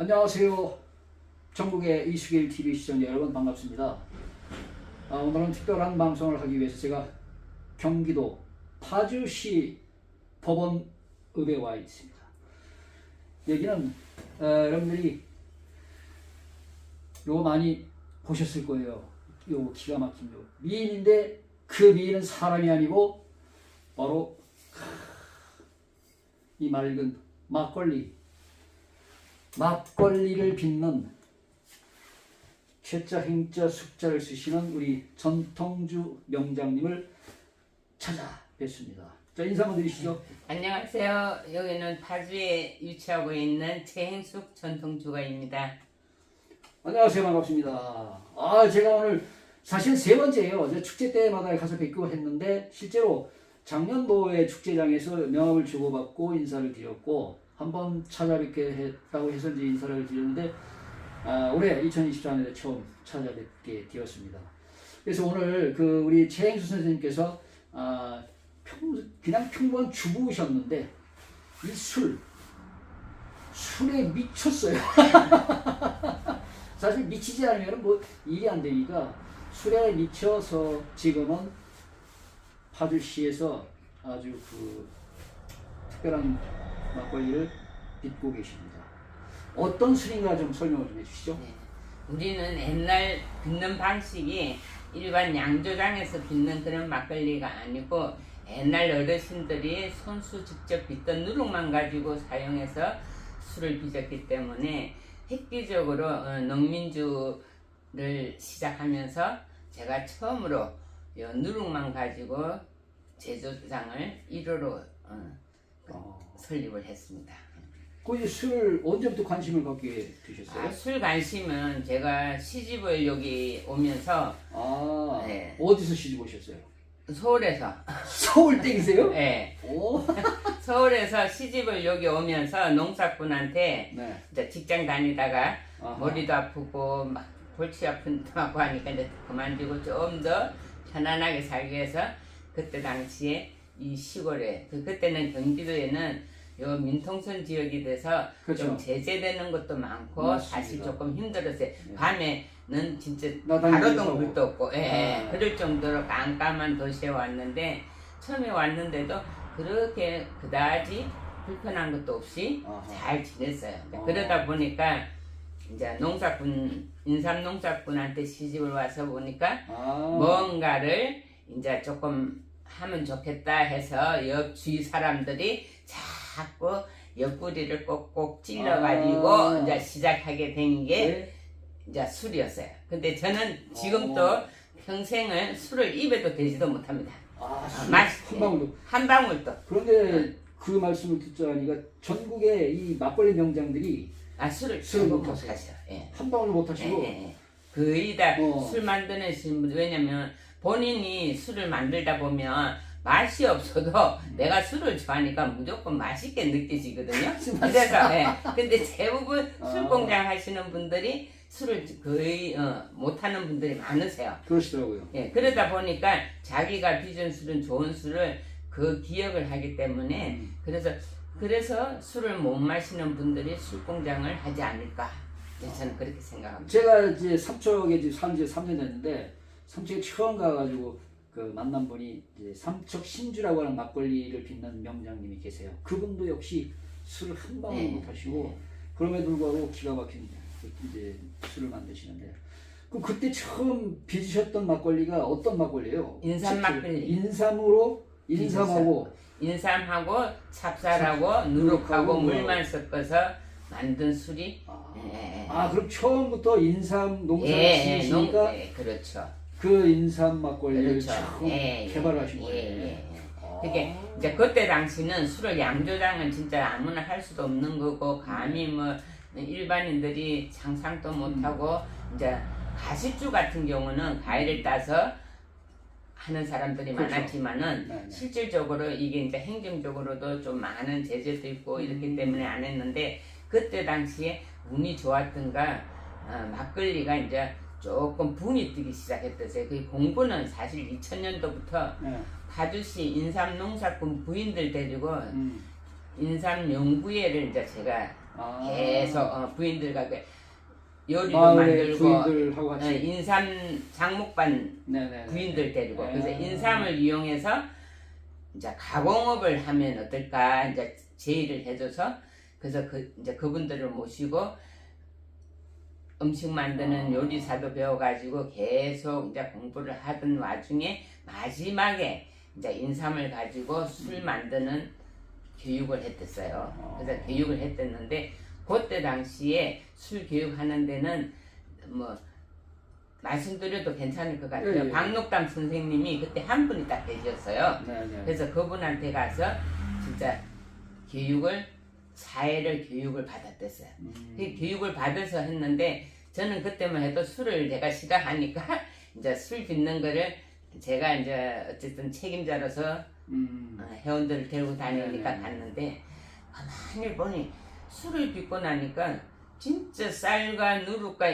안녕하세요. 전국의 이수길 TV 시청자 여러분 반갑습니다. 오늘은 특별한 방송을 하기 위해서 제가 경기도 파주시 법원읍에 와 있습니다. 여기는 여러분들이 요거 많이 보셨을 거예요. 요 기가 막힌 요 미인인데 그 미인은 사람이 아니고 바로 이 맑은 막걸리를 빚는 최자 행자 숙자를 쓰시는 우리 전통주 명장님을 찾아뵙습니다. 자, 인사 한번 드리시죠. 안녕하세요. 여기는 파주에 위치하고 있는 최행숙 전통주가입니다. 안녕하세요. 반갑습니다. 제가 오늘 사실 세 번째예요. 어제 축제 때마다 가서 뵙고 했는데 실제로 작년도에 축제장에서 명함을 주고받고 인사를 드렸고 한번 찾아뵙게 했다고 해서 이제 인사를 드렸는데 올해 2024년에 처음 찾아뵙게 되었습니다. 그래서 오늘 그 우리 최행수 선생님께서 그냥 평범한 주부셨는데 이 술에 미쳤어요. 사실 미치지 않으면 뭐 일이 안 되니까 술에 미쳐서 지금은 파주시에서 아주 그 특별한 막걸리를 빚고 계십니다. 어떤 술인가 좀 설명을 좀 해주시죠. 네. 우리는 옛날 빚는 방식이 일반 양조장에서 빚는 그런 막걸리가 아니고 옛날 어르신들이 손수 직접 빚던 누룩만 가지고 사용해서 술을 빚었기 때문에 획기적으로 농민주를 시작하면서 제가 처음으로 누룩만 가지고 제조장을 1호로 설립을 했습니다. 그 술 언제부터 관심을 갖게 되셨어요? 술 관심은 제가 시집을 여기 오면서 네. 어디서 시집 오셨어요? 서울에서. 서울 땡이세요? 네. 오. 서울에서 시집을 여기 오면서 농사꾼한테 네. 이제 직장 다니다가 아하. 머리도 아프고 막 골치 아프고 하니까 이제 그만두고 좀 더 편안하게 살기 위해서 그때 당시에 이 시골에 그때는 경기도에는 요 민통선 지역이 돼서 그렇죠. 좀 제재되는 것도 많고 맞습니다. 사실 조금 힘들었어요. 네. 밤에는 진짜 나다니면서 가로등 불도 없고 아. 그럴 정도로 깜깜한 도시에 왔는데 처음에 왔는데도 그렇게 그다지 불편한 것도 없이 아하. 잘 지냈어요. 그러다 보니까 이제 인삼 농사꾼한테 시집을 와서 보니까 뭔가를 이제 조금 하면 좋겠다 해서 옆 주위 사람들이 자꾸 옆구리를 꼭꼭 찔러가지고 이제 시작하게 된 게 네. 이제 술이었어요. 근데 저는 지금도 평생을 술을 입에도 대지도 못합니다. 술 맛있게. 한 방울도. 한 방울도. 그런데 그 말씀을 듣자니까 전국의 이 막걸리 명장들이 술을 못 못 하세요. 하셔. 예. 한 방울 못 하시고 거의 다 어. 술 만드는 분 왜냐면 본인이 술을 만들다 보면 맛이 없어도 내가 술을 좋아하니까 무조건 맛있게 느껴지거든요. 그래서 근데 대부분 술 공장 하시는 분들이 술을 거의 못하는 분들이 많으세요. 그러시더라고요. 예, 그러다 보니까 자기가 빚은 술은 좋은 술을 그 기억을 하기 때문에 그래서 술을 못 마시는 분들이 술 공장을 하지 않을까. 저는 그렇게 생각합니다. 제가 이제 삼척에 이제 산지 3년 됐는데 삼척에 처음 가가지고 그 만난 분이 이제 삼척 신주라고 하는 막걸리를 빚는 명장님이 계세요. 그분도 역시 술을 한 방울 못 하시고 그럼에도 불구하고 기가 막힌 이제 술을 만드시는데 그럼 그때 처음 빚으셨던 막걸리가 어떤 막걸리예요? 인삼 막걸리. 인삼하고 찹쌀하고 누룩하고 물만 섞어서 만든 술이 그럼 처음부터 인삼 농사를 지으시니까 그렇죠. 그 인삼 막걸리를 그렇죠. 처음 개발하신 거예요. 그게 이제 그때 당시는 술을 양조장은 진짜 아무나 할 수도 없는 거고 감히 뭐 일반인들이 상상도 못하고 이제 가십주 같은 경우는 과일을 따서 하는 사람들이 그렇죠. 많았지만은 네네. 실질적으로 이게 이제 행정적으로도 좀 많은 제재도 있고 이렇기 때문에 안 했는데 그때 당시에 운이 좋았던가 막걸리가 이제 조금 붐이 뜨기 시작했어요. 그 공부는 사실 2000년도부터 파주시 인삼농사꾼 부인들 데리고 인삼 연구회를 이제 제가 계속 부인들과 그 요리도 마을의 만들고 부인들하고 같이. 인삼 장목반 네네. 부인들 데리고 그래서 인삼을 이용해서 이제 가공업을 하면 어떨까 이제 제의를 해줘서 그래서 이제 그분들을 모시고 음식 만드는 요리사도 배워가지고 계속 이제 공부를 하던 와중에 마지막에 이제 인삼을 가지고 술 만드는 교육을 했댔어요. 그래서 교육을 했댔는데 그때 당시에 술 교육하는 데는 뭐 말씀드려도 괜찮을 것 같아요. 예. 박록담 선생님이 그때 한 분이 딱 계셨어요. 네네. 그래서 그분한테 가서 진짜 교육을 4회를 교육을 받았댔어요. 그 교육을 받아서 했는데 저는 그때만 해도 술을 내가 싫어하니까 이제 술 빚는 거를 제가 이제 어쨌든 책임자로서 회원들을 데리고 다니니까 네네. 갔는데 가만히 보니 술을 빚고 나니까 진짜 쌀과 누룩과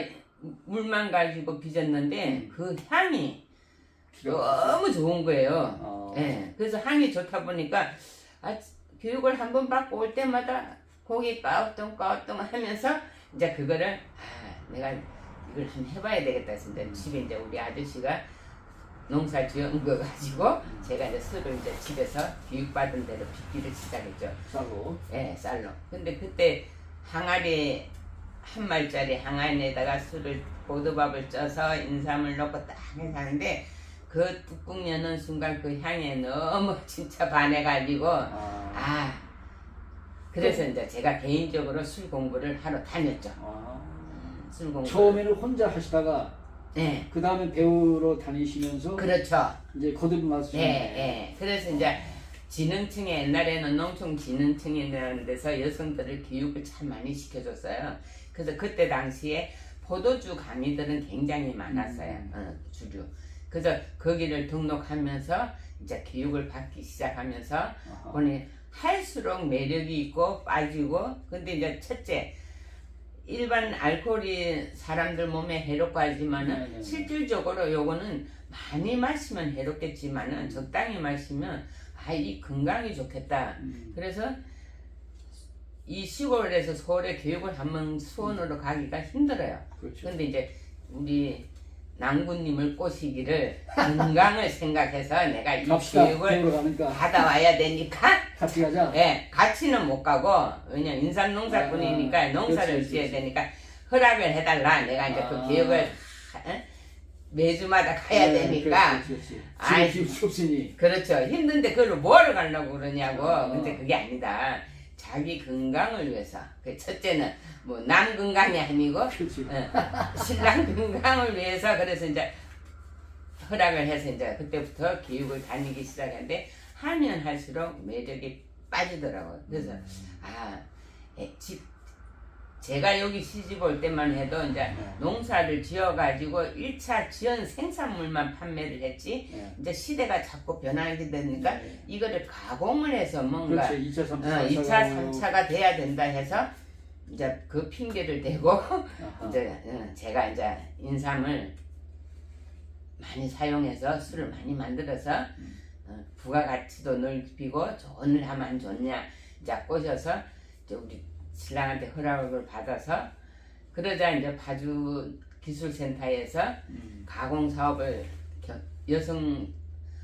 물만 가지고 빚었는데 그 향이 너무 좋은 거예요. 예. 그래서 향이 좋다 보니까 교육을 한번 받고 올 때마다 고기 까우뚱까우뚱 하면서 이제 그거를 내가 이걸 좀 해봐야 되겠다 했습니다. 집에 이제 우리 아저씨가 농사 지은 거 가지고 제가 이제 술을 이제 집에서 교육받은 대로 빚기를 시작했죠. 쌀로. 예, 쌀로. 근데 그때 항아리 한 말짜리 항아리에다가 술을 보드밥을 쪄서 인삼을 넣고 딱 해서 하는데 그 뚜껑 여는 순간 그 향에 너무 진짜 반해가지고 그래서 이제 제가 개인적으로 술 공부를 하러 다녔죠. 술 공부. 처음에는 혼자 하시다가 네. 그 다음에 배우러 다니시면서 그렇죠. 이제 거듭나서. 예. 그래서 이제 지능층에 옛날에는 농촌 지능층이라는 데서 여성들을 교육을 참 많이 시켜줬어요. 그래서 그때 당시에 포도주 강의들은 굉장히 많았어요. 주류. 그래서 거기를 등록하면서 이제 교육을 받기 시작하면서 보니 할수록 매력이 있고 빠지고 근데 이제 첫째 일반 알코올이 사람들 몸에 해롭고 하지만은 실질적으로 요거는 많이 마시면 해롭겠지만은 적당히 마시면 이 건강이 좋겠다. 그래서 이 시골에서 서울에 교육을 한번 수원으로 가기가 힘들어요. 그렇죠. 근데 이제 우리 낭구님을 꼬시기를 건강을 생각해서 내가 이 교육을 받아와야 되니까 같이 가자. 예, 같이는 못 가고 왜냐면 인삼 농사꾼이니까 농사를 지어야 되니까 허락을 해달라. 내가 이제 그 교육을 매주마다 가야 되니까. 그렇지. 없으니. 그렇죠. 힘든데 그걸 뭐하러 가려고 그러냐고. 근데 그게 아니다. 자기 건강을 위해서. 그 첫째는 뭐 남 건강이 아니고 신랑 건강을 위해서 그래서 이제 허락을 해서 이제 그때부터 교육을 다니기 시작했는데 하면 할수록 매력이 빠지더라고요. 그래서 제가 여기 시집 올 때만 해도 이제 농사를 지어가지고 1차 지은 생산물만 판매를 했지 이제 시대가 자꾸 변하게 되니까 이거를 가공을 해서 뭔가 2차, 3차가 돼야 된다 해서 이제 그 핑계를 대고 이제 제가 이제 인삼을 많이 사용해서 술을 많이 만들어서 부가가치도 넓히고 좋은 일 하면 안 좋냐 이제 꼬셔서 이제 우리 신랑한테 허락을 받아서 그러자 이제 파주 기술센터에서 가공 사업을 여성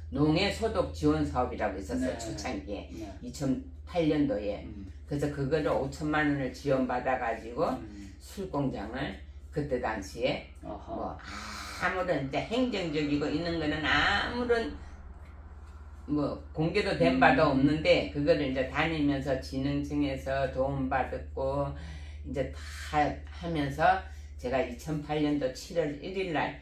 농해 소득 지원 사업이라고 있었어요. 초창기에 2008년도에 그래서 그거를 5천만 원을 지원받아 가지고 술 공장을 그때 당시에 뭐 아무런 이제 행정적이고 있는 거는 아무런 뭐 공개도 된 바도 없는데 그거를 이제 다니면서 지능층에서 도움 받았고 이제 다 하면서 제가 2008년도 7월 1일 날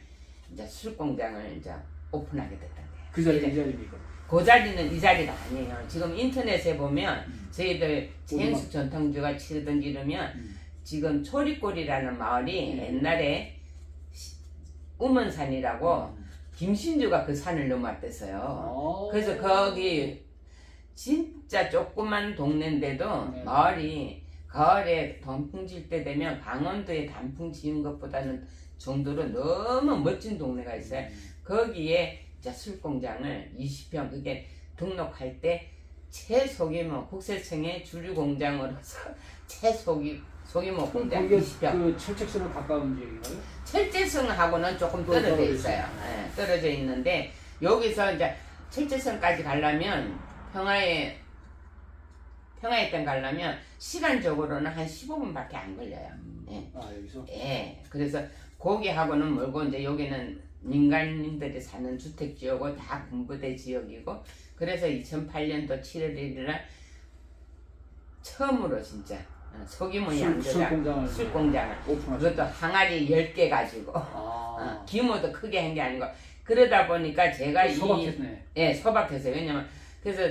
이제 술 공장을 이제 오픈하게 됐던 거예요. 그 자리가 이 자리입니까? 그 자리는 이 자리가 아니에요. 지금 인터넷에 보면 저희들 생수 전통주가 치르든지 이러면 지금 초리골이라는 마을이 옛날에 우먼산이라고 김신주가 그 산을 넘어왔댔어요. 그래서 거기 진짜 조그만 동네인데도 마을이 가을에 단풍 질 때 되면 강원도에 단풍 지은 것보다는 정도로 너무 멋진 동네가 있어요. 거기에 이제 술공장을 20평 그게 등록할 때 최소규모 국세청의 주류 공장으로서 최소규모 공장 거기에 20평. 그 철책선을 가까운 지역인가요? 철제성하고는 조금 또 떨어져 떨어져 있어요. 있어요. 예, 떨어져 있는데 여기서 이제 철제성까지 가려면 평화의 땅 가려면 시간적으로는 한 15분밖에 안 걸려요. 예. 아 여기서 예. 그래서 거기하고는 멀고 이제 여기는 민간인들이 사는 주택 지역고 다 군부대 지역이고 그래서 2008년도 7월 1일날 처음으로 진짜 소규모 양조장 술공장을 오픈하셨어요. 그것도 항아리 10개 가지고 아, 규모도 크게 한 게 아니고 그러다 보니까 제가 소박했네. 예, 소박해서 왜냐면 그래서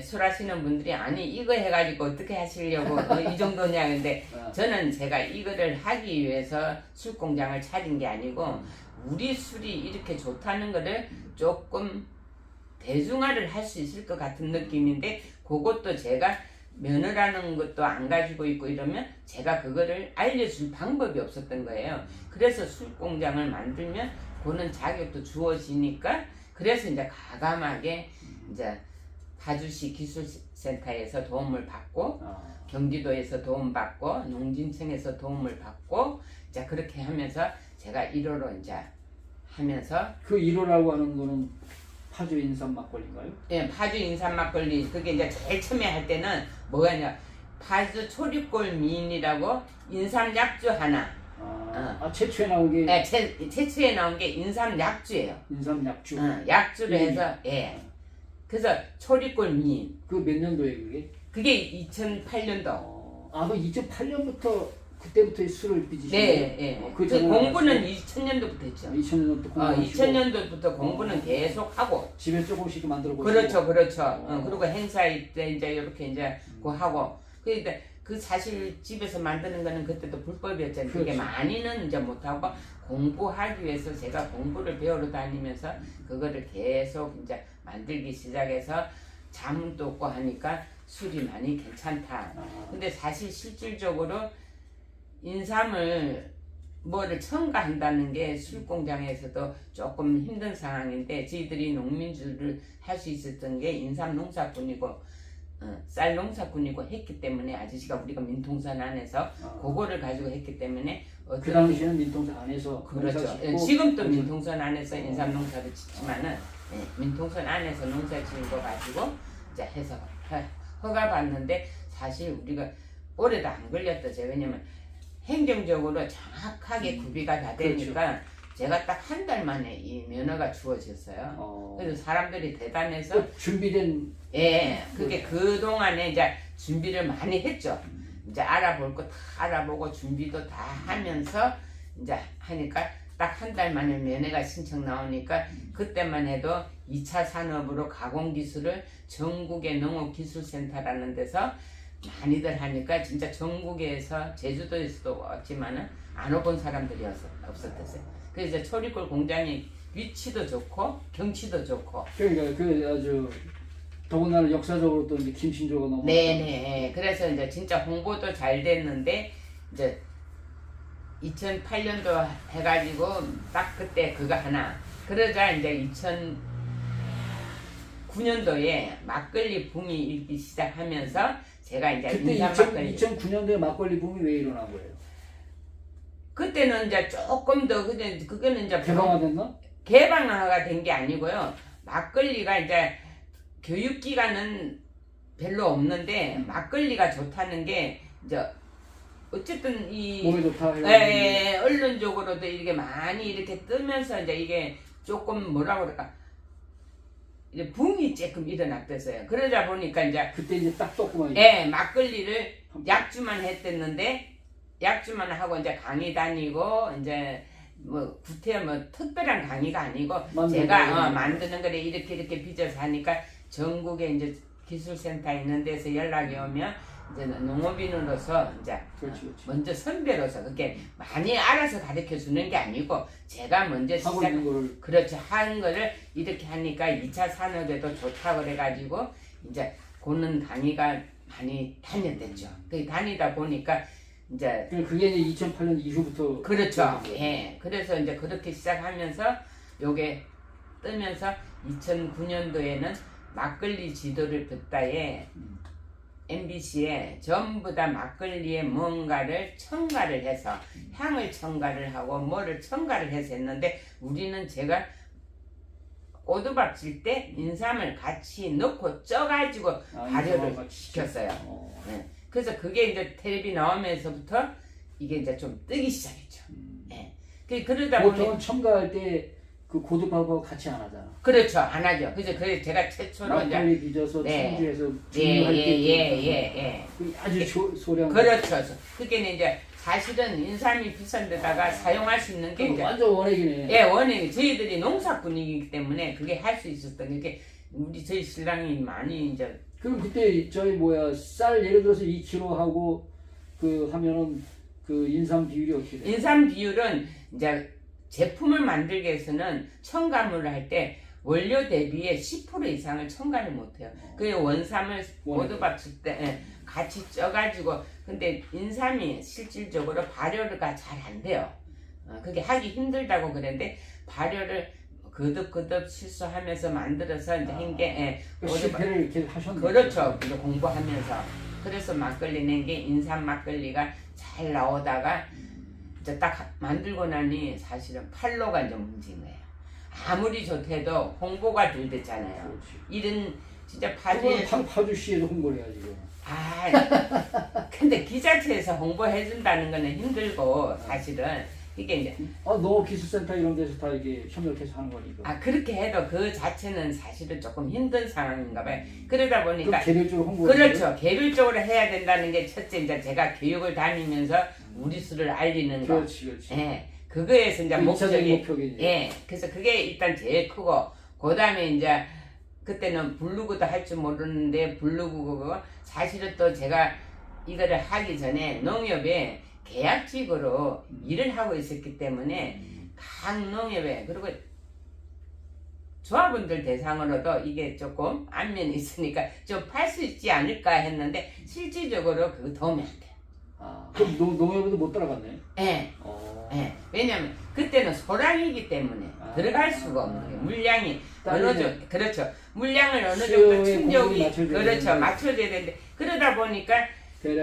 술 하시는 분들이 아니 이거 해가지고 어떻게 하시려고 이 정도냐 근데 저는 제가 이거를 하기 위해서 술 공장을 차린 게 아니고 우리 술이 이렇게 좋다는 거를 조금 대중화를 할 수 있을 것 같은 느낌인데 그것도 제가 면허라는 것도 안 가지고 있고 이러면 제가 그거를 알려줄 방법이 없었던 거예요. 그래서 술 공장을 만들면 그는 자격도 주어지니까 그래서 이제 과감하게 이제 파주시 기술센터에서 도움을 받고 경기도에서 도움받고 농진청에서 도움을 받고 이제 그렇게 하면서 제가 1호로 이제 하면서 그 1호라고 하는 거는 파주 인삼 막걸리인가요? 예, 파주 인삼 막걸리 그게 이제 제일 처음에 할 때는 뭐가냐 파주 초리골 미인이라고 인삼 약주 하나 최초에 나온 게 예, 최초에 나온 게 인삼 약주예요. 인삼 약주. 약주를 해서 예. 그래서 초리골 미인 그 몇 년도에 그게? 그게 2008년도 그 2008년부터 그때부터 술을 빚으신 네, 거예요? 예. 그 그 공부는 2000년도부터 했죠. 2000년부터 공부하시고 2000년도부터 공부는 계속 하고. 집에 조금씩 만들어 보시고. 그렇죠, 그렇죠. 그리고 행사일 때 이제 이렇게 이제 그 하고. 근데 그 사실 집에서 만드는 거는 그때도 불법이었잖아요. 그게 그렇죠. 많이는 이제 못하고 공부하기 위해서 제가 공부를 배우러 다니면서 그거를 계속 이제 만들기 시작해서 자문도 없고 하니까 술이 많이 괜찮다. 근데 사실 실질적으로 인삼을 뭐를 첨가한다는 게 술공장에서도 조금 힘든 상황인데 저희들이 농민주를 할 수 있었던 게 인삼 농사꾼이고 쌀 농사꾼이고 했기 때문에 아저씨가 우리가 민통선 안에서 그거를 가지고 했기 때문에 그 당시에는 민통선 안에서 그렇죠. 지금도 민통선 안에서 인삼 농사를 짓지만은 민통선 안에서 농사 지은 거 가지고 이제 해서 허가 받는데 사실 우리가 오래도 안 걸렸다. 왜냐면 행정적으로 정확하게 구비가 다 되니까 그렇죠. 제가 딱 한 달 만에 이 면허가 주어졌어요. 그래서 사람들이 대단해서 준비된 그게 그 동안에 이제 준비를 많이 했죠. 이제 알아볼 거 다 알아보고 준비도 다 하면서 이제 하니까 딱 한 달 만에 면허가 신청 나오니까 그때만 해도 2차 산업으로 가공기술을 전국의 농업기술센터라는 데서 많이들 하니까 진짜 전국에서 제주도에서도 왔지만은 안 와본 사람들이 없었댔어요. 그래서 초리골 공장이 위치도 좋고 경치도 좋고. 그러니까 그 아주 더군다나 역사적으로 또 이제 김신조가 너무. 네네. 그래서 이제 진짜 홍보도 잘 됐는데 이제 2008년도 해가지고 딱 그때 그거 하나. 그러자 이제 2009년도에 막걸리 붐이 일기 시작하면서 제가 이제 그때 인삼 막걸리 2009년도에 막걸리 붐이 왜 일어난 거예요? 그때는 이제 조금 더 그거는 이제 개방화됐나? 개방화가 된 게 아니고요. 막걸리가 이제 교육기관은 별로 없는데 막걸리가 좋다는 게 이제 어쨌든 이 몸에 좋다. 언론적으로도 이렇게 많이 이렇게 뜨면서 이제 이게 조금 뭐라 그럴까 이제 붐이 조금 일어났댔어요. 그러다 보니까 이제 그때 이제 딱 떴구만. 막걸리를 약주만 했댔는데 약주만 하고 이제 강의 다니고 이제 뭐 구태 뭐 특별한 강의가 아니고 제가 만드는 거를 이렇게 빚어서 하니까 전국에 이제 기술센터 있는 데서 연락이 오면 이제 농업인으로서 이제 그렇지. 먼저 선배로서 그렇게 많이 알아서 가르쳐 주는 게 아니고 제가 먼저 하고 있는 거를 그렇죠 하는 거를 이렇게 하니까 2차 산업에도 좋다 그래가지고 이제 고는 강의가 많이 다녔댔죠. 그 다니다 보니까 이제 그게 이제 2008년 이후부터 그렇죠. 그래서 이제 그렇게 시작하면서 요게 뜨면서 2009년도에는 막걸리 지도를 듣다에 MBC에 전부 다 막걸리에 뭔가를 첨가를 해서 향을 첨가를 하고 뭐를 첨가를 해서 했는데 우리는 제가 오두밥 질 때 인삼을 같이 넣고 쪄가지고 발효를 시켰어요. 네. 그래서 그게 이제 텔레비 나오면서부터 이게 이제 좀 뜨기 시작했죠. 네. 그러다 보니 보통은 첨가할 때 그 고두밥하고 같이 안 하잖아. 그렇죠, 안 하죠. 그래서 제가 최초로 이제 막걸리 빚어서 네. 충주해서 중류할 때 예. 아주 소량. 그렇죠. 그게 이제 사실은 인삼이 비싼 데다가 사용할 수 있는 게 이제 완전 원액이네. 예, 원액이 저희들이 농사꾼이기 때문에 그게 할 수 있었던 게 저희 신랑이 많이 이제 그럼 그때 저희 쌀 예를 들어서 2kg 하고 그 하면은 그 인삼 비율이 어떻게 돼요? 인삼 비율은 이제 제품을 만들기 위해서는 첨가물을 할 때 원료 대비에 10% 이상을 첨가를 못해요. 그 원삼을 오두밥 칠 때 같이 쪄가지고 근데 인삼이 실질적으로 발효가 잘 안 돼요. 그게 하기 힘들다고 그랬는데 발효를 거듭 실수하면서 만들어서 이제 한게 실패를 이렇게 하셨네요. 그렇죠. 이제 공부하면서 그래서 막걸리 낸 게 인삼 막걸리가 잘 나오다가 이제 딱 만들고 나니 사실은 팔로가 이제 문제인 거예요. 아무리 좋대도 홍보가 덜 됐잖아요. 그렇지. 이런 진짜 파주시에도 홍보를 해야지. 근데 기자체에서 홍보해준다는 거는 힘들고 사실은 이게 이제 농업기술센터 이런 데서 다 이게 협력해서 하는 거니까. 그렇게 해도 그 자체는 사실은 조금 힘든 상황인가 봐요. 그러다 보니까 개별적으로 홍보. 그렇죠. 개별적으로 해야 된다는 게 첫째 이제 제가 교육을 다니면서 우리 술을 알리는 거. 그렇지. 예. 그거에서 이제 목적이 목표겠지. 예. 그래서 그게 일단 제일 크고 그다음에 이제 그때는 블로그도 할 줄 모르는데 블로그고 사실은 또 제가 이거를 하기 전에 농협에 계약직으로 일을 하고 있었기 때문에 각 농협에 그리고 조합원들 대상으로도 이게 조금 안면이 있으니까 좀 팔 수 있지 않을까 했는데 실질적으로 그거 도움이 안 돼요. 그럼 농협에도 못 따라갔네. 예. 왜냐면 그때는 소량이기 때문에 들어갈 수가 없는 거예요. 물량이 어느 정도 그렇죠. 물량을 어느 정도 충족이 그렇죠. 맞춰줘야 되는데 그러다 보니까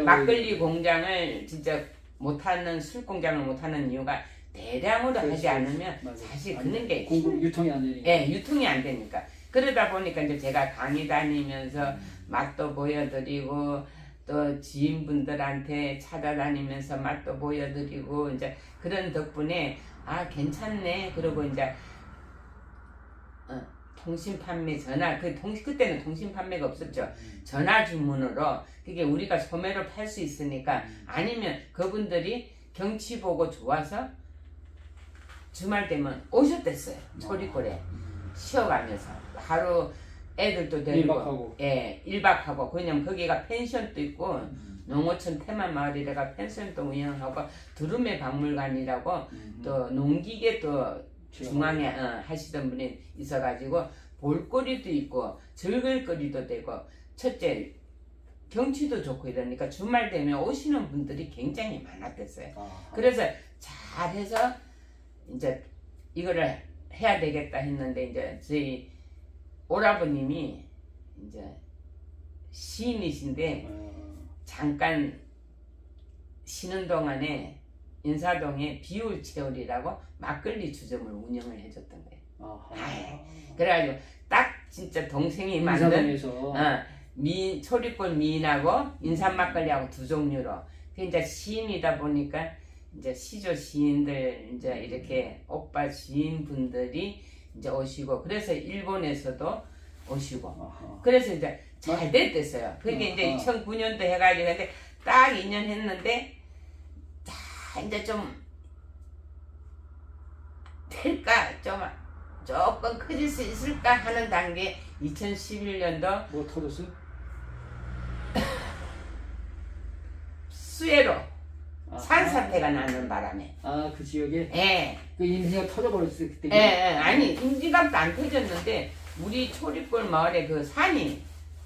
막걸리 공장을 진짜 못하는 술 공장을 못하는 이유가 대량으로 하지 않으면 사실 그런 게 유통이 안 되니까. 예, 유통이 안 되니까 그러다 보니까 이제 제가 강의 다니면서 맛도 보여드리고 또 지인분들한테 찾아다니면서 맛도 보여드리고 이제 그런 덕분에 괜찮네. 그리고 이제 통신 판매 전화 그때는 통신 판매가 없었죠. 전화 주문으로 그게 우리가 소매로 팔 수 있으니까 아니면 그분들이 경치 보고 좋아서 주말 되면 오셨댔어요. 초리골에 쉬어가면서 하루 애들도 데리고 1박하고 왜냐면 거기가 펜션도 있고 농어촌 테마마을이라가 펜션도 운영하고 두루메 박물관이라고 또 농기계 또 중앙에 하시던 분이 있어가지고 볼거리도 있고 즐길거리도 되고 첫째 경치도 좋고 이러니까 주말 되면 오시는 분들이 굉장히 많았댔어요. 그래서 잘해서 이제 이거를 해야 되겠다 했는데 이제 저희 오라버님이 이제 시인이신데 잠깐 쉬는 동안에 인사동에 비울채울이라고 막걸리 주점을 운영을 해줬던 거예요. 그래가지고 딱 진짜 동생이 만든 초리골 미인하고 인삼 막걸리하고 두 종류로 그 이제 시인이다 보니까 이제 시조 시인들 이제 이렇게 오빠 시인분들이 이제 오시고 그래서 일본에서도 오시고 그래서 이제 잘 됐댔어요. 그게 이제 2009년도 해가지고 근데 딱 2년 했는데 이제 좀 될까 좀 조금 커질 수 있을까 하는 단계 2011년도 뭐 터졌어요? 수해로 산사태가 나는 바람에 그 지역에? 예. 그 임진왜가 터져버렸어요 그때. 아니 임진강도 안 터졌는데 우리 초리골 마을에 그 산이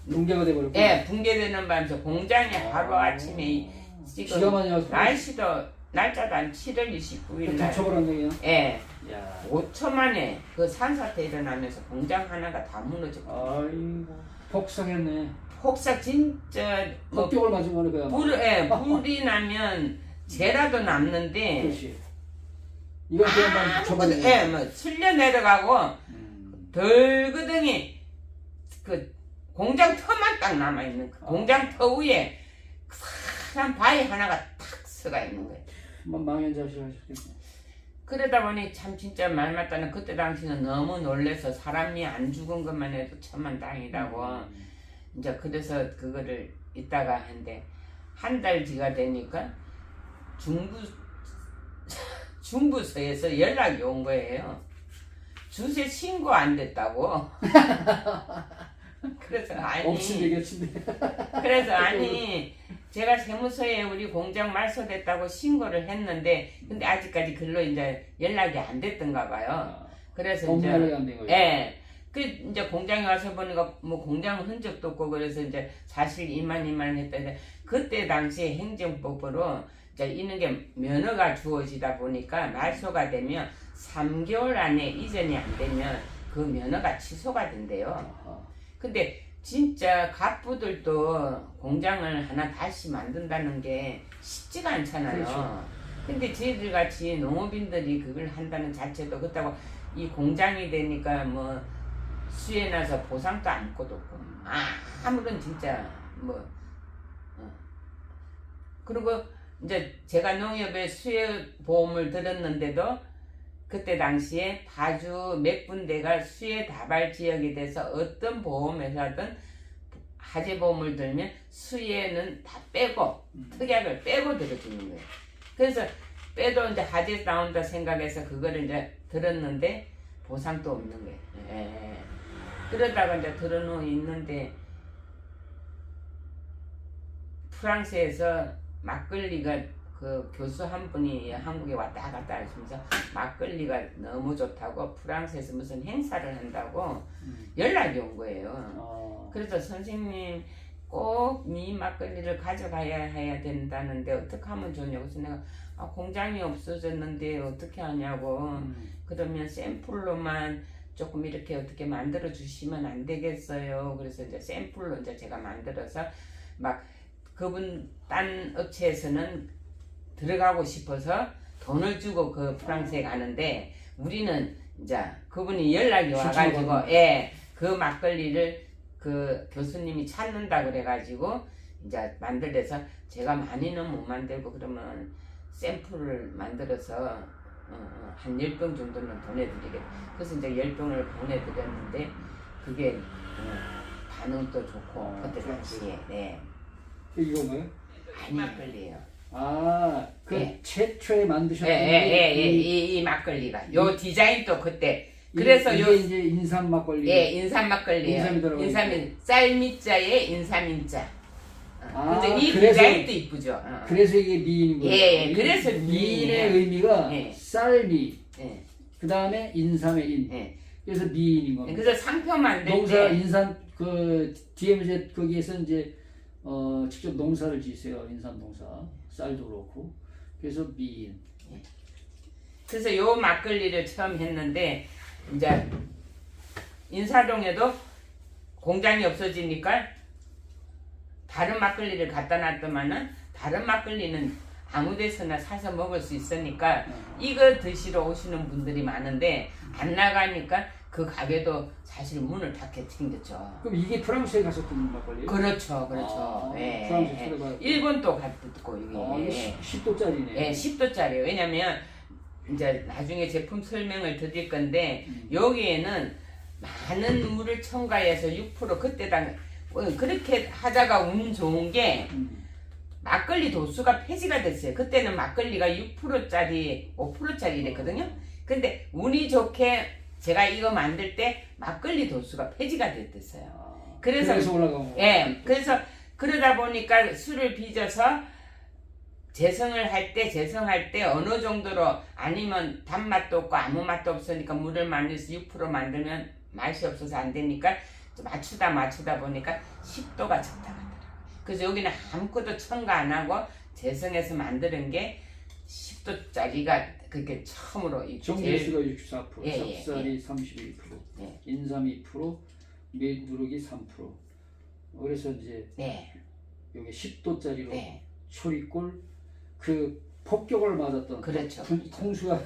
붕괴가 돼버렸고. 붕괴되는 바람에 공장에 하루 아침에 지금 날씨도 날짜도 한 7월 29일 다 날. 쳐버렸네 얘기야. 예. 야. 5초 만에 그 산사태 일어나면서 공장 하나가 다 무너졌고. 아이고 폭삭했네. 폭삭 진짜 뭐 폭격을 맞은 거네 그야. 불이 나면 재라도 남는데 그렇지. 이건 그냥 쳐버리네. 예, 뭐 쓸려 내려가고 덜그덩이 그 공장 터만 딱 남아 있는 그 공장 터 위에 사람 바위 하나가 탁 서가 있는 거예요. 망연자실 하셨겠네. 그러다 보니 참 진짜 말 맞다는 그때 당시는 너무 놀래서 사람이 안 죽은 것만 해도 천만 다행이라고 이제 그래서 그거를 이따가 한데 한 달 뒤가 되니까 중부서에서 연락이 온 거예요. 주세 신고 안 됐다고. 그래서 없을 얘기였는데. 그래서 제가 세무서에 우리 공장 말소됐다고 신고를 했는데 근데 아직까지 글로 이제 연락이 안 됐던가 봐요. 그래서 이제 연락이 안 된 거예요. 예. 그 이제 공장에 와서 보니까 뭐 공장 흔적도 없고 그래서 이제 사실 이만 했다는데 그때 당시에 행정법으로 이제 이런 게 면허가 주어지다 보니까 말소가 되면 3개월 안에 이전이 안 되면 그 면허가 취소가 된대요. 근데 진짜 갑부들도 공장을 하나 다시 만든다는 게 쉽지가 않잖아요. 그렇죠. 근데 저희들 같이 농업인들이 그걸 한다는 자체도 그렇다고 이 공장이 되니까 뭐 수해 나서 보상도 아무것도 없고 아무런 진짜 뭐 그리고 이제 제가 농협에 수해 보험을 들었는데도 그때 당시에 파주 몇 군데가 수해 다발 지역이 돼서 어떤 보험회사든 화재 보험을 들면 수해는 다 빼고 특약을 빼고 들어주는 거예요. 그래서 빼도 이제 화재 나온다 생각해서 그거를 이제 들었는데 보상도 없는 거예요. 예. 그러다가 이제 들어놓 있는데 프랑스에서 막걸리가 그 교수 한 분이 한국에 왔다 갔다 하시면서 막걸리가 너무 좋다고 프랑스에서 무슨 행사를 한다고 연락이 온 거예요. 그래서 선생님 꼭 이 막걸리를 가져가야 해야 된다는데 어떻게 하면 좋냐고 그래서 내가 공장이 없어졌는데 어떻게 하냐고 그러면 샘플로만 조금 이렇게 어떻게 만들어 주시면 안 되겠어요. 그래서 이제 샘플로 이제 제가 만들어서 막 그분 딴 업체에서는 들어가고 싶어서 돈을 주고 그 프랑스에 가는데 우리는 이제 그분이 연락이 와가지고 그 막걸리를 그 교수님이 찾는다 그래가지고 이제 만들어서 제가 많이는 못 만들고 그러면 샘플을 만들어서 한 10병 정도는 보내드리겠다. 그래서 이제 10병을 보내드렸는데 그게 반응도 좋고 그때 당시에 네. 이거는? 아니 막걸리예요. 그 최초에 만드셨던 이 막걸리가 요 디자인도 그때 그래서 이게 이제 인삼 막걸리. 인삼 막걸리예요. 인삼이 들어가 인삼이 쌀미자에 인삼인자. 근데 이 그래서, 디자인도 이쁘죠. 그래서 이게 미인인 거예요. 그래서 미인의 의미가 쌀미. 그 다음에 인삼의 인. 그래서 미인인 겁니다. 그래서 상표 만들 농사 때 인삼 그 뒤에 이제 거기에서 이제 직접 농사를 지으세요. 인삼 농사. 쌀도 그렇고. 그래서 미인. 그래서 요 막걸리를 처음 했는데 이제 인사동에도 공장이 없어지니까 다른 막걸리를 갖다 놨더만은 다른 막걸리는 아무 데서나 사서 먹을 수 있으니까 이거 드시러 오시는 분들이 많은데 안 나가니까 그 가게도 사실 문을 닫게 생겼죠. 그럼 이게 프랑스에 가셨던 막걸리예요? 그렇죠. 프랑스 들어가. 일본도 갔고 이게 10도짜리네. 10도짜리예요. 왜냐면 이제 나중에 제품 설명을 드릴 건데 여기에는 많은 물을 첨가해서 6% 그때 당 그렇게 하다가 운 좋은 게 막걸리 도수가 폐지가 됐어요. 그때는 막걸리가 6%짜리 5%짜리 이랬거든요. 근데 운이 좋게 제가 이거 만들 때 막걸리 도수가 폐지가 됐어요. 그래서 올라간 거. 그래서 그러다 보니까 술을 빚어서 재성할 때 어느 정도로 아니면 단맛도 없고 아무 맛도 없으니까 물을 만들어서 6% 만들면 맛이 없어서 안 되니까 맞추다 보니까 10도가 적당하더라고요. 그래서 여기는 아무것도 첨가 안 하고 재성해서 만드는 게 10도짜리가 그렇게 처음으로 이 정제수가 64%, 예, 예, sap살이 31%, 예. 인삼 2%, 누룩이 3%. 그래서 이제 네, 여기 10도짜리로 네, 초리골 그 폭격을 맞았던 그렇죠. 홍수가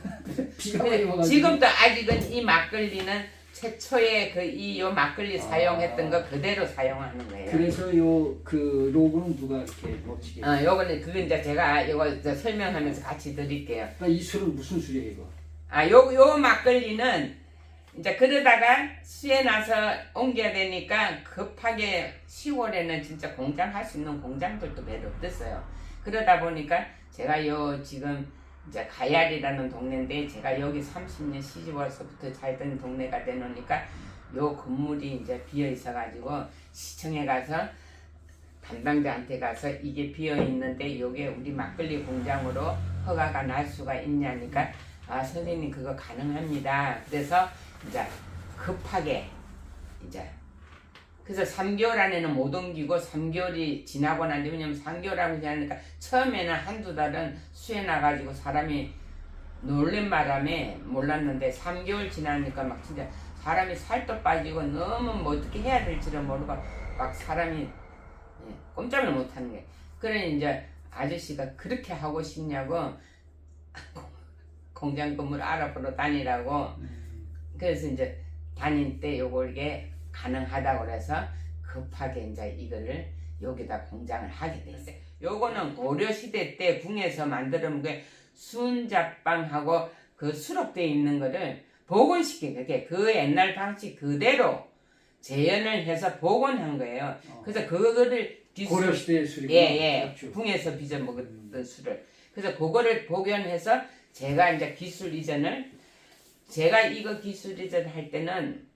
비가 많이 와가지고 지금도 아직은 이 막걸리는 최초의 요 막걸리 사용했던 거 그대로 사용하는 거예요. 그래서 요 그 로고는 누가 이렇게 멋지게 요거는 그건 이제 제가 이거 이제 설명하면서 같이 드릴게요. 그러니까 이 술은 무슨 술이에요 이거? 요 막걸리는 이제 그러다가 수해 나서 옮겨야 되니까 급하게 10월에는 진짜 공장 할 수 있는 공장들도 별로 없었어요. 그러다 보니까 제가 요 지금 이제 가야리라는 동네인데 제가 여기 30년 시집 와서부터 살던 동네가 되노니까 요 건물이 이제 비어 있어 가지고 시청에 가서 담당자한테 가서 이게 비어 있는데 요게 우리 막걸리 공장으로 허가가 날 수가 있냐니까 아 선생님 그거 가능합니다. 그래서 이제 급하게 이제 그래서 3개월 안에는 못 옮기고 3개월이 지나고 난 뒤에 왜냐면 3개월 하고 지나니까 처음에는 한두 달은 수해 나가지고 사람이 놀란 바람에 몰랐는데 3개월 지나니까 막 진짜 사람이 살도 빠지고 너무 뭐 어떻게 해야 될지를 모르고 막 사람이 꼼짝을 못하는 게 그래 이제 아저씨가 그렇게 하고 싶냐고 공장 건물 알아보러 다니라고 그래서 이제 다닐 때 요걸 게 가능하다고 그래서 급하게 이제 이거를 여기다 공장을 하게 됐어요. 요거는 고려시대 때 궁에서 만들어 게 순잡방하고 그 수록되어 있는 거를 복원시킨 그게 그 옛날 방식 그대로 재현을 해서 복원한 거예요. 그래서 그거를 고려시대의 술이구나. 예. 그렇죠. 궁에서 빚어 먹었던 술을. 그래서 그거를 복원해서 제가 이제 기술 이전을 제가 이거 기술 이전 할 때는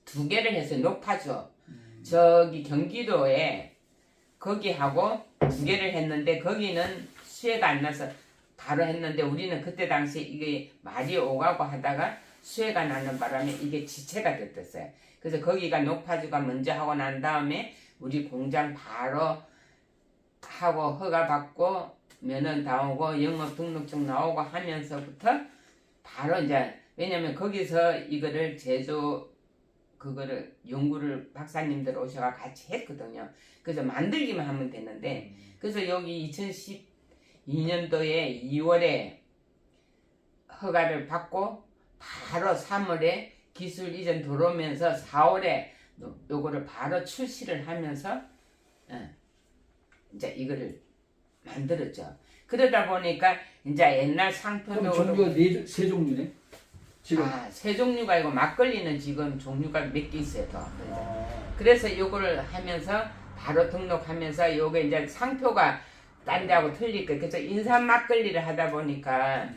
2개를 했어요. 녹파주. 저기 경기도에 거기하고 2개를 했는데 거기는 수해가 안 나서 바로 했는데 우리는 그때 당시에 이게 말이 오가고 하다가 수해가 나는 바람에 이게 지체가 됐었어요. 그래서 거기가 녹파주가 먼저 하고 난 다음에 우리 공장 바로 하고 허가 받고 면허 나오고 영업 등록증 나오고 하면서부터 바로 이제 왜냐면 거기서 이거를 제조 그거를 연구를 박사님들 오셔가 같이 했거든요. 그래서 만들기만 하면 되는데 그래서 여기 2012년도에 2월에 허가를 받고 바로 3월에 기술 이전 들어오면서 4월에 요거를 바로 출시를 하면서 이제 이거를 만들었죠. 그러다 보니까 이제 옛날 상표도 그럼 종류가 세 종류네. 지금 세 종류가 아니고 막걸리는 지금 종류가 몇 개 있어요. 더. 그래서 요거를 하면서 바로 등록하면서 요게 이제 상표가 딴 데하고 틀릴 거예요. 그래서 인삼 막걸리를 하다 보니까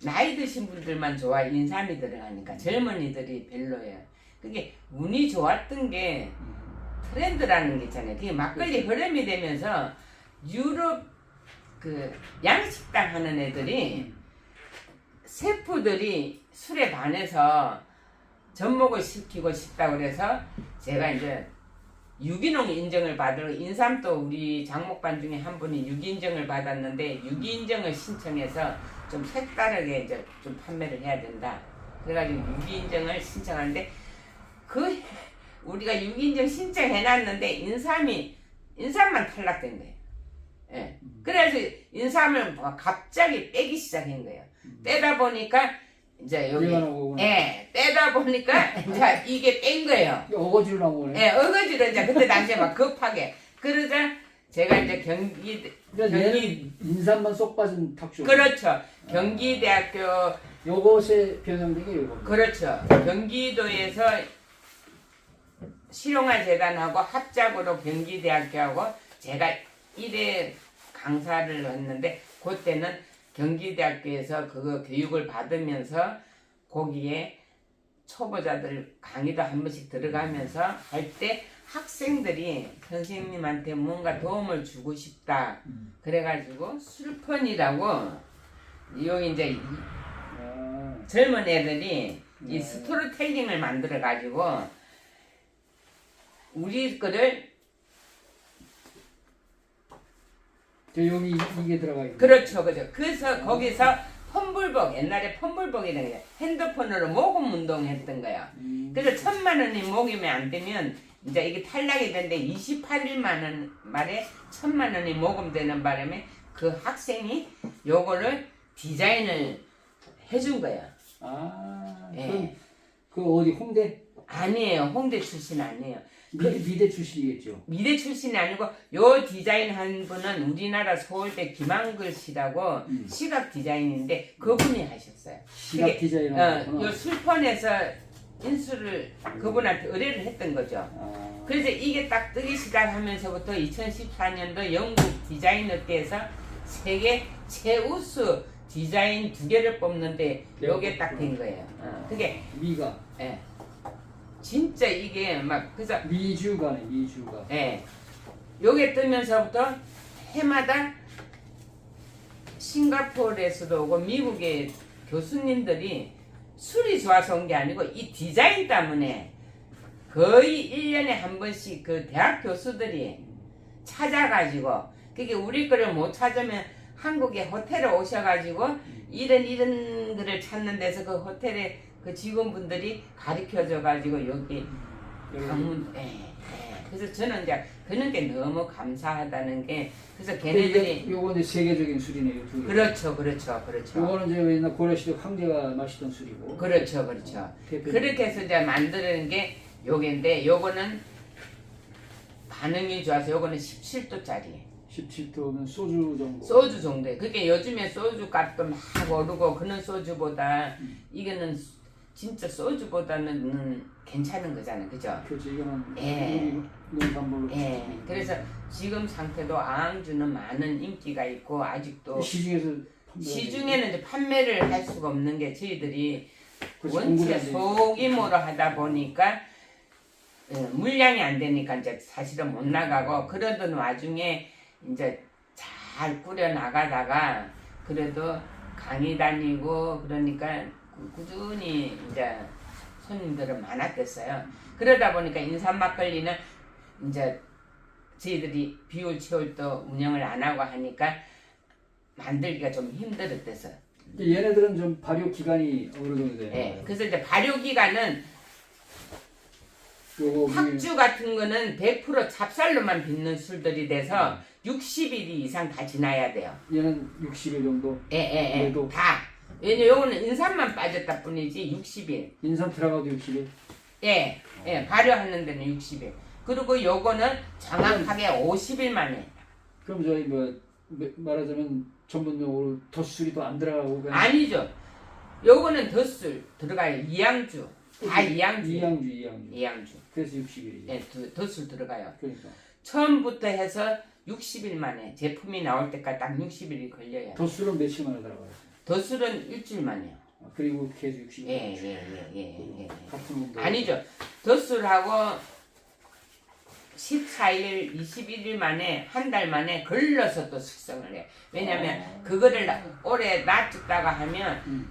나이 드신 분들만 좋아 인삼이 들어가니까 젊은이들이 별로예요. 그게 운이 좋았던 게 트렌드라는 게 있잖아요. 그게 막걸리 흐름이 되면서 유럽 그 양식당 하는 애들이 셰프들이 술에 반해서 접목을 시키고 싶다 그래서 제가 이제 유기농 인증을 받으러 인삼도 우리 장목반 중에 한 분이 유기인증을 받았는데 유기인증을 신청해서 좀 색다르게 이제 좀 판매를 해야 된다. 그래가지고 유기인증을 신청하는데 그 우리가 유기인증 신청해놨는데 인삼만 탈락된 거예요. 예. 그래서 인삼을 갑자기 빼기 시작한 거예요. 빼다 보니까 이제 여기 빼다 보니까 이제 이게 뺀 거예요. 어거지로 나오네. 예, 어거지로 이제 그때 당시에 막 급하게 그러자 제가 이제 경기 인삼만 쏙 빠진 탁주. 그렇죠. 경기대학교 요것에 변형된 게 요거. 그렇죠. 경기도에서 실용화 재단하고 합작으로 경기대학교하고 제가 1회 강사를 했는데 그때는 경기대학교에서 그거 교육을 받으면서 거기에 초보자들 강의도 한 번씩 들어가면서 할 때 학생들이 선생님한테 뭔가 도움을 주고 싶다. 그래가지고 술펀이라고 여기 이제 젊은 애들이 이 스토리텔링을 만들어가지고 우리 거를 여기 이게 들어가 있는. 그렇죠, 그죠. 그래서 거기서 펌블벅, 옛날에 펌블벅이라는 게 핸드폰으로 모금 운동했던 거야. 그래서 1,000만 원이 모금이 안 되면 이제 이게 탈락이 되는데 28일 만에 1,000만 원이 모금되는 바람에 그 학생이 요거를 디자인을 해준 거야. 아, 예. 그럼 그 어디 홍대? 아니에요. 홍대 출신 아니에요. 미대 출신이겠죠. 미대 출신이 아니고 요 디자인 한 분은 우리나라 서울대 김한글 씨라고 시각 디자인인데 그분이 하셨어요. 시각 그게, 디자이너. 요 술판에서 인수를 그분한테 의뢰를 했던 거죠. 아, 그래서 이게 딱 뜨기 시작하면서부터 2014년도 영국 디자이너계에서 세계 최우수 디자인 2개를 뽑는데 요게 딱 된 거예요. 그게 미가 예. 진짜 이게 막 그래서 미주가네 미주가. 예. 요게 뜨면서부터 해마다 싱가포르에서도 오고 미국의 교수님들이 술이 좋아서 온 게 아니고 이 디자인 때문에 거의 1년에 한 번씩 그 대학 교수들이 찾아가지고 그게 우리 거를 못 찾으면 한국에 호텔에 오셔가지고 이런 거를 찾는 데서 그 호텔에 그 직원분들이 가르쳐줘가지고 여기 방문, 그래서 저는 이제 그런 게 너무 감사하다는 게 그래서 걔네들이 요거 이제 세계적인 술이네요. 두 개. 그렇죠. 요거는 이제 옛날 고려시대 황제가 마시던 술이고. 그렇죠. 대표. 그렇게 해서 이제 만드는 게 요게인데 요거는 반응이 좋아서 요거는 17도짜리 17도면 소주 정도. 소주 정도에 그게 요즘에 소주 값도 막 오르고 그런 소주보다 이거는 진짜 소주보다는 괜찮은 거잖아요, 그죠? 그렇지 이거는 우리 농산물로. 예. 그래서 지금 상태도 아앙주는 많은 인기가 있고 아직도 시중에는 이제 판매를 할 수가 없는 게 저희들이 원체 소규모로 하다 보니까 물량이 안 되니까 이제 사실은 못 나가고 그러던 와중에 이제 잘 꾸려 나가다가 그래도 강의 다니고 그러니까 꾸준히 이제 손님들은 많았겠어요. 그러다 보니까 인삼 막걸리는 이제 저희들이 비올 치올도 운영을 안 하고 하니까 만들기가 좀 힘들었대서. 얘네들은 좀 발효 기간이 어느 정도 돼요? 네, 그래서 이제 발효 기간은 요거 탁주 같은 거는 100% 찹쌀로만 빚는 술들이 돼서 60일 이상 다 지나야 돼요. 얘는 60일 정도. 예. 그래도 다. 왜냐 요거는 인삼만 빠졌다 뿐이지 60일. 인삼 들어가도 60일. 예. 발효하는 데는 60일. 그리고 요거는 정확하게 50일 만에. 그럼 저희 뭐 말하자면 전문용어로 덧술이 더 안 들어가고 그냥 아니죠. 요거는 덧술 들어가요. 이양주. 다 이양주. 이양주. 그래서 60일이죠. 예, 덧술 들어가요. 그러니까. 처음부터 해서 60일 만에 제품이 나올 때까지 딱 60일이 걸려요. 덧술은 며칠 만에 들어가요? 덧술은 일주일 만에요. 그리고 계속 60일. 예. 같은 운동. 아니죠. 덧술하고 14일, 21일 만에 한 달 만에 걸러서 또 숙성을 해. 왜냐면 그거를 오래 놔뒀다가 하면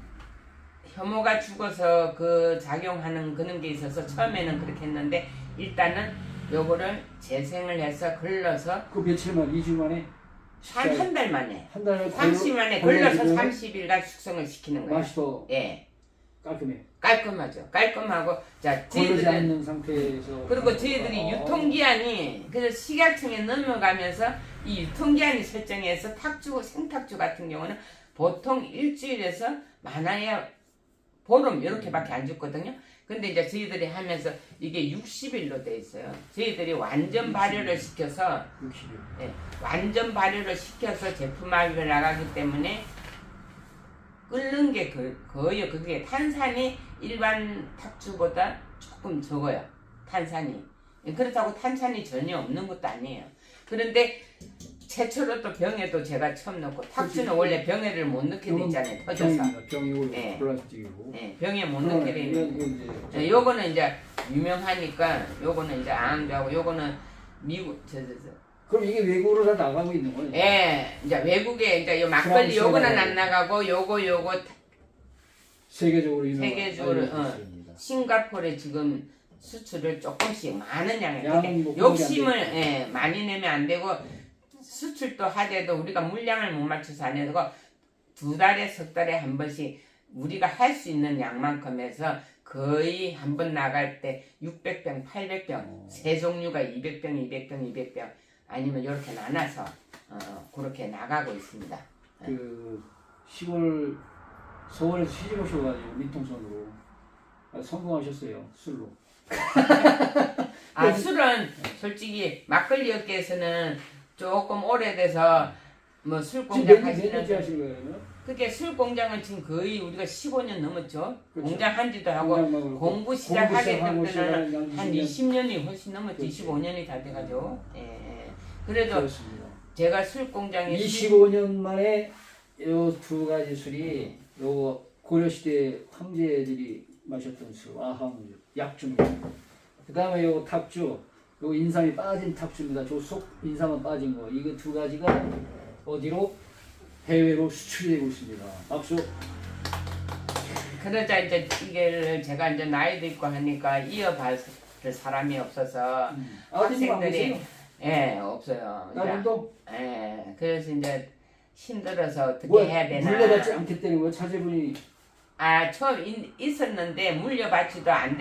혐오가 죽어서 그 작용하는 그런 게 있어서 처음에는 그렇게 했는데 일단은 요거를 재생을 해서 걸러서 그 며칠 만 2주 만에 한 달 만에 한 달을 30일 만에 걸러서 30일간 숙성을 시키는 거예요. 맛이 더 예. 깔끔해. 깔끔하죠. 깔끔하고 자 걸르지 저희들은 않는 상태에서 그리고 저희들이 유통기한이 그래서 식약청에 넘어가면서 이 유통기한이 설정해서 탁주 생탁주 같은 경우는 보통 일주일에서 많아야 보름 이렇게밖에 안 죽거든요. 근데 이제 저희들이 하면서 이게 60일로 돼 있어요. 저희들이 완전 발효를 시켜서 60일. 예, 완전 발효를 시켜서 제품화를 나가기 때문에 끓는 게 거의 그게 탄산이 일반 탁주보다 조금 적어요. 탄산이. 그렇다고 탄산이 전혀 없는 것도 아니에요. 그런데 최초로 또 병에도 제가 처음 넣고 탁주는 원래 병에를 못 넣게 돼 있잖아요. 터져서. 병이고 예. 플라스틱이고. 네, 병에 못 넣게 돼 있는. 이건 네, 요거는 이제 유명하니까 요거는 이제 앙주하고 요거는 미국 그럼 이게 외국으로 다 나가고 있는 거예요? 예, 이제 외국에 이제 요 막걸리 요거는 안 나가고 요거 세계적으로 세계적으로 있습니다. 싱가포르에 지금 수출을 조금씩 많은 양을 양은 뭐 욕심을 많이 내면 안 되고 수출도 하대도 우리가 물량을 못 맞춰서 안 해서 2달에 석 달에 한 번씩 우리가 할 수 있는 양만큼 해서 거의 한 번 나갈 때 600병, 800병, 세 종류가 200병, 200병, 200병 아니면 이렇게 나눠서 그렇게 나가고 있습니다. 그 시골 서울에서 시집 오셔가지고 민통선으로 성공하셨어요. 술로. 술은 솔직히 막걸리 업계에서는 조금 오래돼서 뭐 술 지금 공장 몇 년째 하시는 하신 거예요? 그게 술 공장은 지금 거의 우리가 15년 넘었죠. 그렇죠. 공장 한지도 하고 공장하고 공부 시작하게 시작하고 될 때는 시작하는 한 20년이 훨씬 넘었죠. 그렇지. 25년이 다 돼가죠. 예. 그래도 그렇습니다. 제가 술 공장에 25년 만에 요 두 가지 술이 요 고려시대 황제들이 마셨던 술, 아항, 약주입니다. 그 다음에 요 탁주, 요 인삼이 빠진 탁주입니다. 저 속 인삼은 빠진 거. 이거 두 가지가 어디로? 해외로 수출이 되고 있습니다. 박수. 그러자 이제 이게 제가 이제 나이도 있고 하니까 이어받을 사람이 없어서 아드님 안 학생들이 계세요? 예 없어요. 아들도? 예 그래서 이제 힘들어서 어떻게 뭐 해야 되나. 물려받지 않겠다는 거 차제분이. 처음 있었는데 물려받지도 안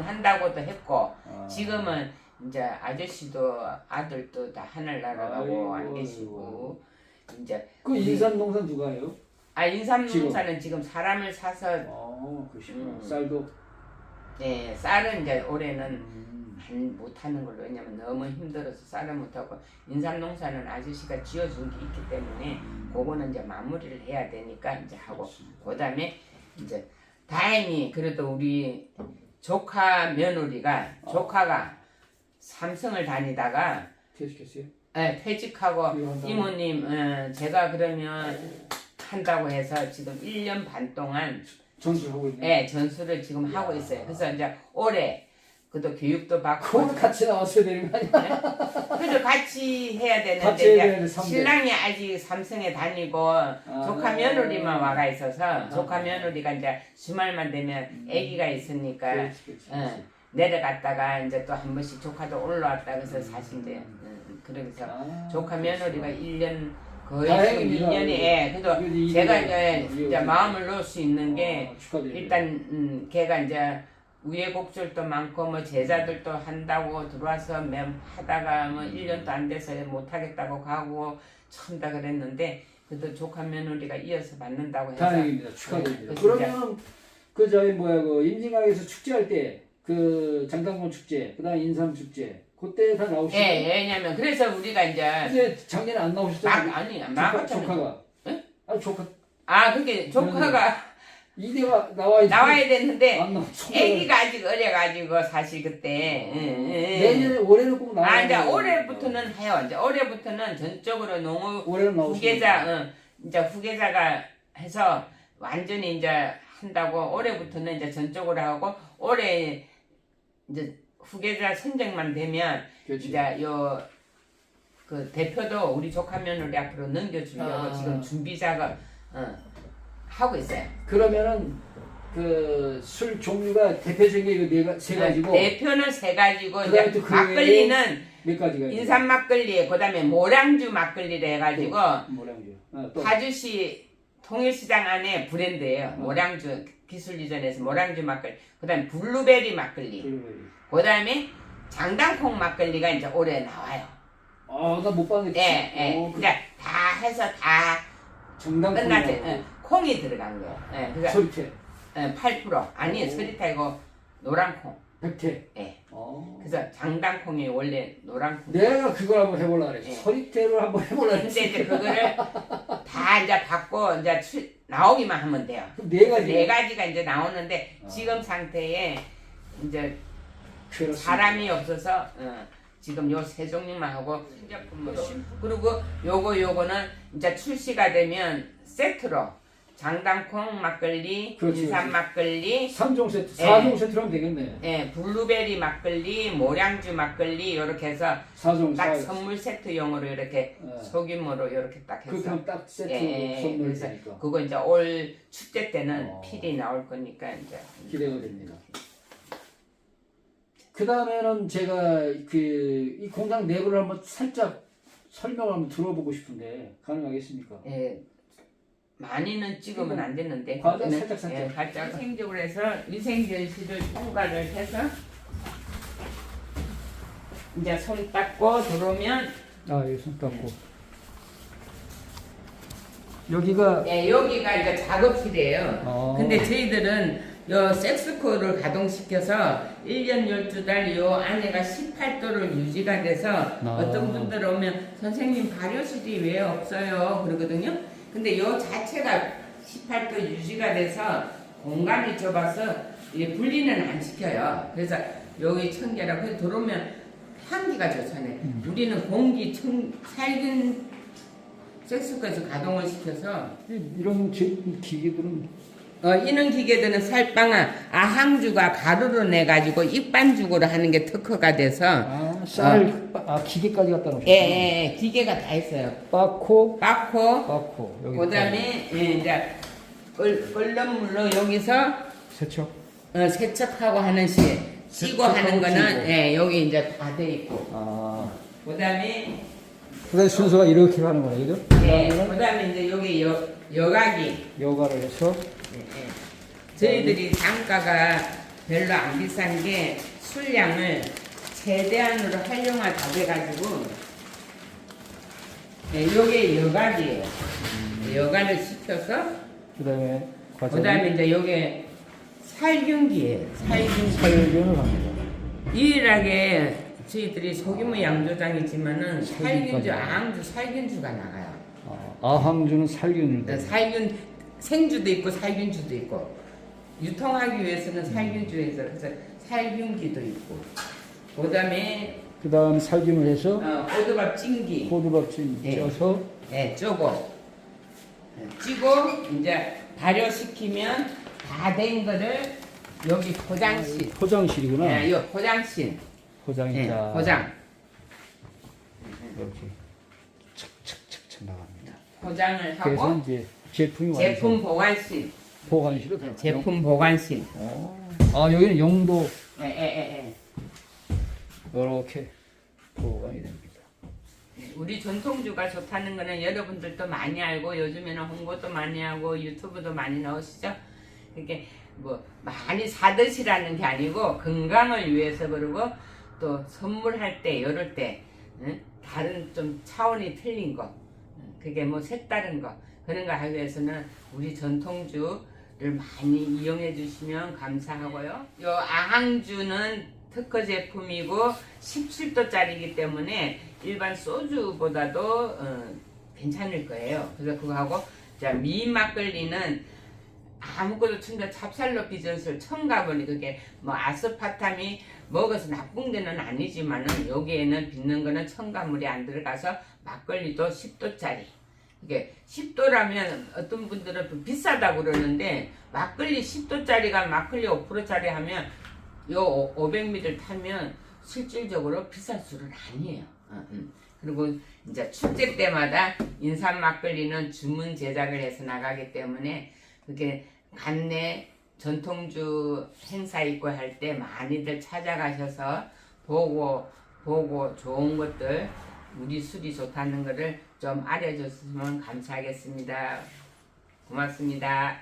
한다고도 했고 아. 지금은 이제 아저씨도 아들도 다 하늘나라 가고 안 아이고, 계시고 이제 그 인삼 농사 누가 해요? 인삼 지금? 농사는 지금 사람을 사서 그러시구나. 쌀도. 네 쌀은 이제 올해는 음. 못하는 걸로 왜냐면 너무 힘들어서 쌀을 못하고 인삼 농사는 아저씨가 지어준 게 있기 때문에 그거는 이제 마무리를 해야 되니까 이제 하고 그렇습니다. 그다음에 이제 다행히 그래도 우리 조카 며느리가 조카가 삼성을 다니다가 퇴직했어요? 퇴직하고 이거 한다고? 이모님 제가 그러면 한다고 해서 지금 1년 반 동안 전수하고 있네. 전수를 지금 하고 있어요. 그래서 이제 올해 그도 교육도 받고 그거는 같이 나왔어야 되는 거 아니야? 그래도 같이 해야 같이 되는데 해야 이제 되는데, 삼대. 신랑이 아직 삼성에 다니고 조카 며느리만 와가 있어서 조카 며느리가 이제 주말만 되면 아기가 있으니까 그렇지. 내려갔다가 이제 또 한 번씩 조카도 올라왔다 그래서 사신대 그래서 조카 며느리가 1년 거의 지금 다행입니다. 2년이 그래도 그래도 제가 이게 이제 마음을 놓을 수 있는 게 축하드립니다. 일단 걔가 이제 우여곡절도 많고 뭐 제자들도 한다고 들어와서 하다가 뭐 1년도 안 돼서 못 하겠다고 가고 참다 그랬는데 그래도 조카 며느리가 이어서 받는다고 해서 다행입니다. 축하드립니다. 그 그러면 그 저희 그 임진강에서 축제할 때 그 장당권 축제, 그다음 인삼 축제 그때 다 나오시죠? 왜냐면 그래서 우리가 이제 근데 작년에 안 나오셨잖아요. 조카가. 응? 조카. 그게 조카가 이대가 나와야 되는데 안 나와. 애기가 아직 어려가지고 사실 그때 내년에 올해는 꼭 나와야 이제 올해부터는 해요. 이제 올해부터는 전적으로 농업 올해는 나오시죠. 이제 후계자가 해서 완전히 이제 한다고 올해부터는 이제 전적으로 하고 올해 이제 후계자 선정만 되면 그렇지. 이제 그 대표도 우리 조카 며느리 앞으로 넘겨주려고 지금 준비 작업 하고 있어요. 그러면은 그 술 종류가 대표적인 게 세 가지고 대표는 세 가지고 그다음에 이제 또그 막걸리는 몇 가지가 인삼 막걸리 그다음에 모량주 막걸리를 해가지고 뭐라고요? 또 파주시 통일시장 안에 브랜드예요. 모량주 기술유전에서 모량주 막걸리 그다음에 블루베리 막걸리 블루베리. 그다음에 장당콩 막걸리가 이제 올해 나와요. 나 못 봤는데. 그러니까 다 해서 다 정당 끝났지. 콩이 들어간 거예요. 그러니까 서리태. 8% 아니 서리태고 노란콩. 백태. 그래서 장당콩이 원래 노란콩. 내가 그걸 한번 해보려 그랬어. 서리태를 한번 해보려 근데 이제 그거를 다 이제 받고 이제 나오기만 하면 돼요. 그럼 네 가지. 네 가지가 이제 나오는데 지금 상태에 이제 그렇습니다. 사람이 없어서 지금 요 세 종류만 하고 신제품으로 그리고 요거는 이제 출시가 되면 세트로 장당콩 막걸리, 그렇지, 인삼 그렇지. 막걸리, 3종 세트, 4종 세트로 하면 되겠네. 블루베리 막걸리, 모량주 막걸리 이렇게 해서 4종 딱 4. 선물 세트용으로 이렇게 소규모로 이렇게 딱 그렇게 해서 하면 딱 세트로 선물 그래서 되니까 그거 이제 올 축제 때는 필히 나올 거니까 이제 기대가 됩니다. 그 다음에는 제가 이 공장 내부를 한번 살짝 설명을 한번 들어보고 싶은데 가능하겠습니까? 예, 많이는 찍으면 안 되는데 과자 그거는, 살짝. 예, 살짝 위생적으로 해서 위생결실을 통과를 해서 이제 손 닦고 들어오면 여기 손 닦고. 여기가 예, 여기가 이제 작업실이에요. 근데 저희들은 요 섹스코를 가동시켜서 1년 12달 요 안에가 18도를 유지가 돼서 어떤 분들 오면 선생님 발효실이 왜 없어요? 그러거든요. 근데 요 자체가 18도 유지가 돼서 공간이 좁아서 이제 분리는 안 시켜요. 그래서 여기 청결하고 해서 들어오면 향기가 좋잖아요. 우리는 공기 살균 섹스코에서 가동을 시켜서 이런 기계들은 이런 기계들은 살빵아 아항주가 가루로 내 가지고 익반죽으로 하는 게 특허가 돼서 기계까지 갖다 놓으셨어요. 예, 기계가 다 있어요. 빠코 빻고 그다음에 이제 끓는 물로 여기서 세척. 세척하고 하는 찌고 하는 거는 예, 여기 이제 다 돼 있고 그다음에 순서가 이렇게 가는 거예요, 이거? 예, 그다음에 이제 여기 여각이 여가를 해서 저희들이 단가가 별로 안 비싼 게 술량을 최대한으로 활용하다 돼가지고 요게 여각이에요. 여각을 시켜서 그다음에 이제 요게 살균기예요. 살균을 합니다. 유일하게 저희들이 소규모 양조장이지만은 살균주, 아항주 살균주가 나가요. 아항주는 살균을. 살균 생주도 있고 살균주도 있고 유통하기 위해서는 살균주에서 그래서 살균기도 있고 그다음에 살균을 해서 호두밥 찐기 쪄서 찌고 이제 발효시키면 다 된 거를 여기 포장실이구나. 네, 요 포장실 포장이다. 포장 이렇게 착착착착 나갑니다. 포장을 하고 그래서 이제 제품 보관실 보관실로 제품 보관실 여기는 용도 예. 이렇게 보관이 됩니다. 우리 전통주가 좋다는 거는 여러분들도 많이 알고 요즘에는 홍보도 많이 하고 유튜브도 많이 나오시죠? 그게 뭐 많이 사드시라는 게 아니고 건강을 위해서 그러고 또 선물할 때 이럴 때 다른 좀 차원이 틀린 거 그게 뭐 색다른 거 그런 거 하기 위해서는 우리 전통주를 많이 이용해 주시면 감사하고요. 요 아항주는 특허 제품이고 17도짜리이기 때문에 일반 소주보다도 괜찮을 거예요. 그래서 그거 하고 자 미인 막걸리는 아무것도 춘자 찹쌀로 빚은 첨가물이 그게 뭐 아스파탐이 먹어서 나쁜 데는 아니지만은 여기에는 빚는 거는 첨가물이 안 들어가서 막걸리도 10도짜리 이게 10도라면 어떤 분들은 좀 비싸다고 그러는데 막걸리 10도짜리가 막걸리 5%짜리 하면 요 500ml 타면 실질적으로 비쌀 술은 아니에요. 그리고 이제 축제 때마다 인삼 막걸리는 주문 제작을 해서 나가기 때문에 그게 간내 전통주 행사 있고 할 때 많이들 찾아가셔서 보고 좋은 것들 우리 술이 좋다는 것을 좀 알려줬으면 감사하겠습니다. 고맙습니다.